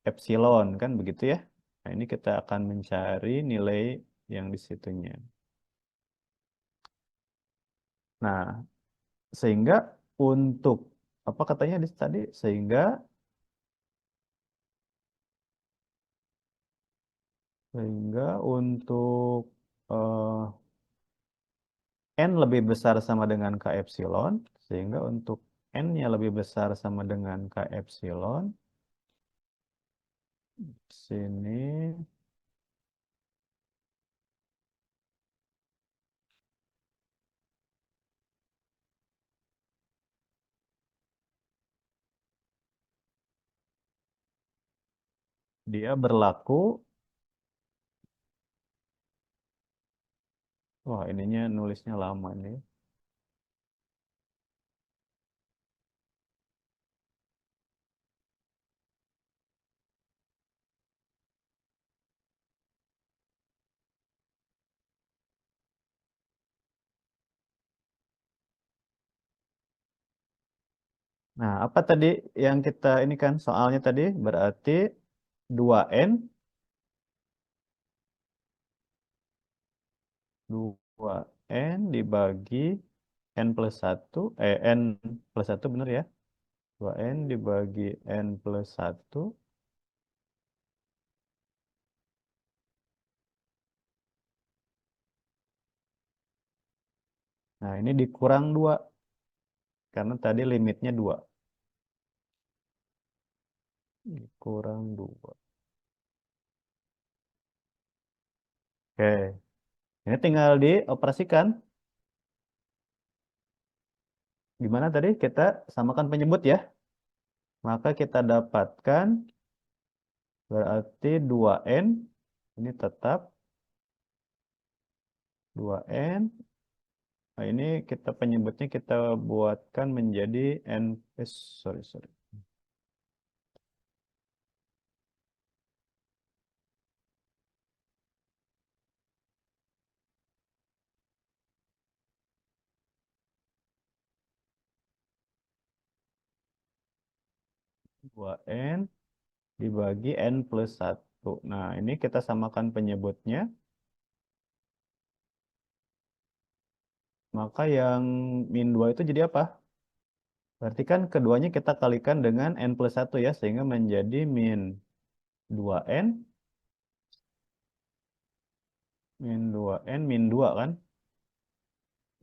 epsilon kan begitu ya. Nah, ini kita akan mencari nilai yang di situnya. Nah, sehingga untuk apa katanya tadi sehingga untuk eh, n lebih besar sama dengan k epsilon, sehingga untuk n-nya lebih besar sama dengan k epsilon, sini dia berlaku. Wah, ininya nulisnya lama nih. Nah, apa tadi yang kita ini kan soalnya tadi berarti 2n 2n dibagi n plus 1 n plus 1 benar ya? 2n dibagi n plus 1. Nah, ini dikurang 2. Karena tadi limitnya 2. Kurang 2. Oke. Ini tinggal dioperasikan. Gimana tadi? Kita samakan penyebut ya. Maka kita dapatkan berarti 2N. Ini tetap 2N. Nah, ini kita penyebutnya kita buatkan menjadi N. Sorry. 2N dibagi N plus 1. Nah, ini kita samakan penyebutnya. Maka yang min 2 itu jadi apa? Berarti kan keduanya kita kalikan dengan N plus 1 ya. Sehingga menjadi min 2N. Min 2N, min 2 kan?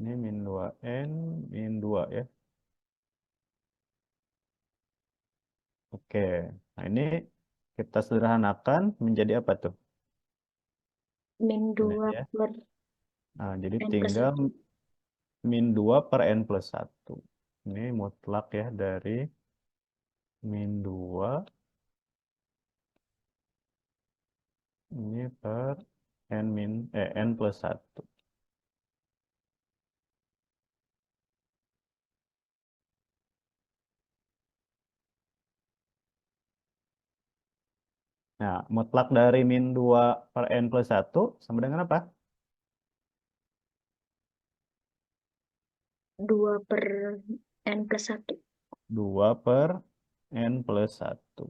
Ini min 2N, min 2 ya. Oke. Nah, ini kita sederhanakan menjadi apa tuh? Min Ini 2 ya. per Nah, jadi N plus tinggal 1. min 2 per N plus 1. Ini mutlak ya dari min 2 ini per N plus 1. Nah, mutlak dari min 2 per N plus 1 sama dengan apa? 2 per N plus 1. 2 per N plus 1.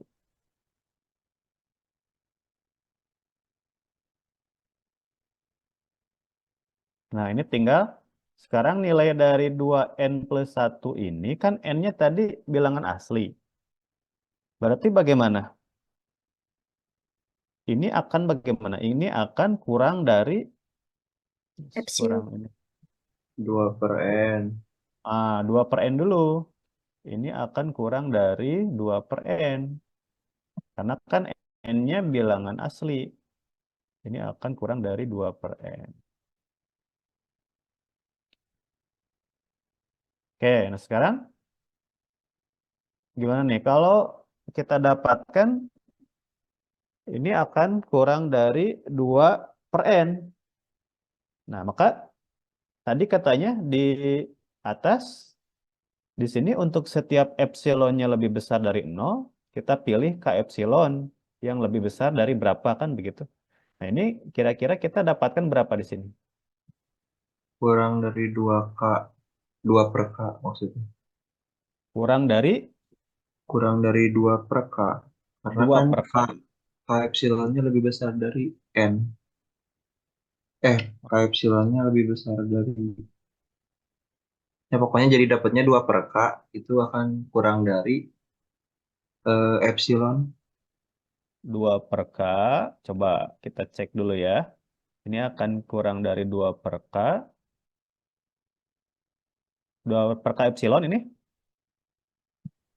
Nah, ini tinggal sekarang nilai dari 2N plus 1 ini kan N-nya tadi bilangan asli. Berarti bagaimana? Ini akan bagaimana? Ini akan kurang dari Epsilon. ini. 2 per N. 2 per N dulu. Ini akan kurang dari 2 per N. Karena kan N-nya bilangan asli. Ini akan kurang dari 2 per N. Oke, nah sekarang gimana nih? Kalau kita dapatkan ini akan kurang dari 2 per N. Nah, maka tadi katanya di atas, di sini untuk setiap epsilonnya lebih besar dari 0, kita pilih K epsilon yang lebih besar dari berapa kan begitu. Nah, ini kira-kira kita dapatkan berapa di sini? Kurang dari 2K. 2 per K maksudnya. Kurang dari Kurang dari 2 per K. Karena 2 kan per K. K epsilonnya lebih besar dari N. K epsilonnya lebih besar dari... Ya pokoknya jadi dapatnya 2 per K. Itu akan kurang dari epsilon. 2 per K. Coba kita cek dulu ya. Ini akan kurang dari 2 per K. 2 per K epsilon ini.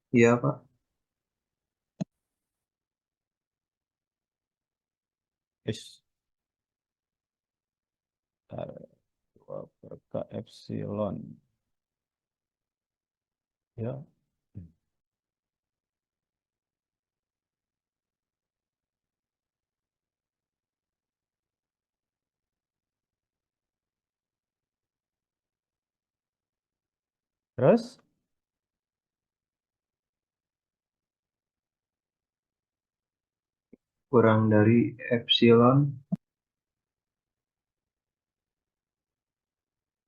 Iya, Pak. Is. 2 per K epsilon. Ya. Terus Kurang dari epsilon.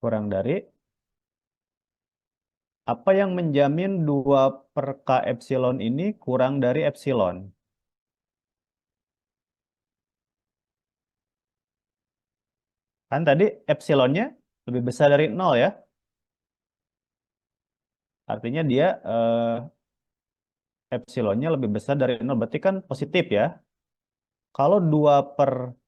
kurang dari apa yang menjamin 2 per K epsilon ini kurang dari epsilon? Kan tadi epsilonnya lebih besar dari 0 ya. Artinya dia epsilonnya lebih besar dari 0. Berarti kan positif ya. Kalau 2 per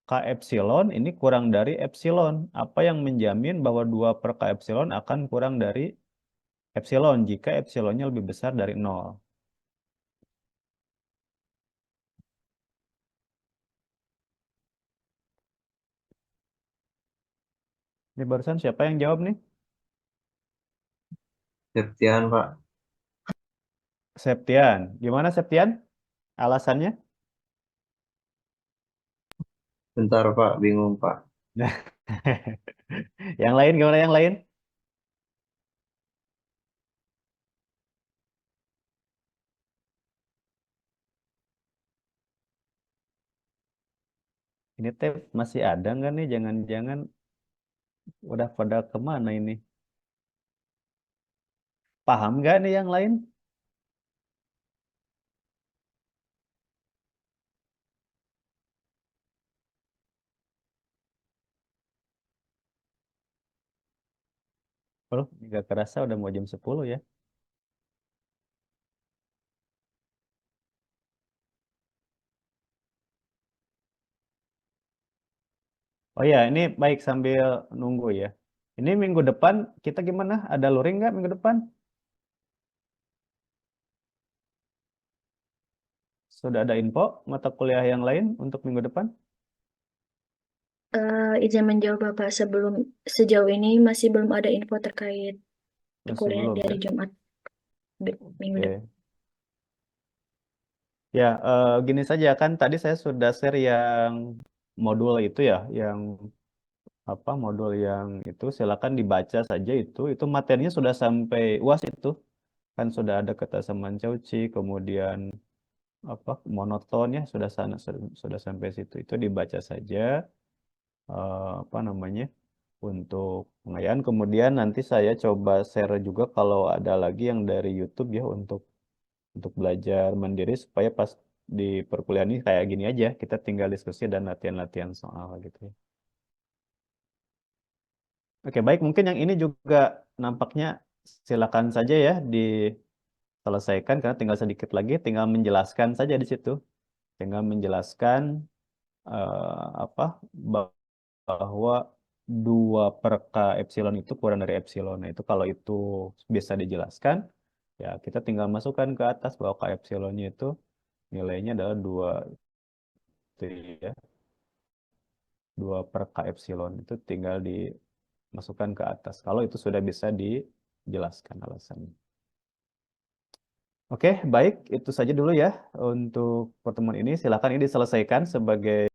K epsilon ini kurang dari epsilon. Apa yang menjamin bahwa 2 per K epsilon akan kurang dari epsilon jika epsilonnya lebih besar dari 0. Ini barusan siapa yang jawab nih? Septian, Pak. Septian. Gimana Septian? Alasannya? Bentar, Pak. Bingung, Pak. Yang lain gimana yang lain? Ini teh masih ada nggak nih? Jangan-jangan udah pada kemana ini? Paham nggak nih yang lain? Oh, nggak kerasa udah mau jam 10 ya. Oh ya, ini baik sambil nunggu ya. Ini minggu depan kita gimana? Ada luring nggak minggu depan? Sudah ada info mata kuliah yang lain untuk minggu depan? Izin menjawab Bapak, sejauh ini masih belum ada info terkait Masih perkuliahan belum dari ya? Jumat minggu Oke. depan. Ya, gini saja kan tadi saya sudah share yang modul itu ya, yang apa modul yang itu silakan dibaca saja itu materinya sudah sampai UAS itu kan sudah ada kesamaan Cauchy, kemudian apa monoton ya sudah sana sudah sampai situ itu dibaca saja apa namanya untuk pengayaan kemudian nanti saya coba share juga kalau ada lagi yang dari YouTube ya untuk belajar mandiri supaya pas di perkuliahan ini kayak gini aja kita tinggal diskusi dan latihan-latihan soal gitu ya. Oke, baik mungkin yang ini juga nampaknya silakan saja ya diselesaikan karena tinggal sedikit lagi tinggal menjelaskan saja di situ. Tinggal menjelaskan apa bahwa 2 per K epsilon itu kurang dari epsilon. Nah, itu kalau itu bisa dijelaskan, ya kita tinggal masukkan ke atas bahwa K epsilonnya itu nilainya adalah 2 itu ya. 2 per K epsilon itu tinggal dimasukkan ke atas. Kalau itu sudah bisa dijelaskan alasannya. Oke, baik. Itu saja dulu ya untuk pertemuan ini. Silakan ini diselesaikan sebagai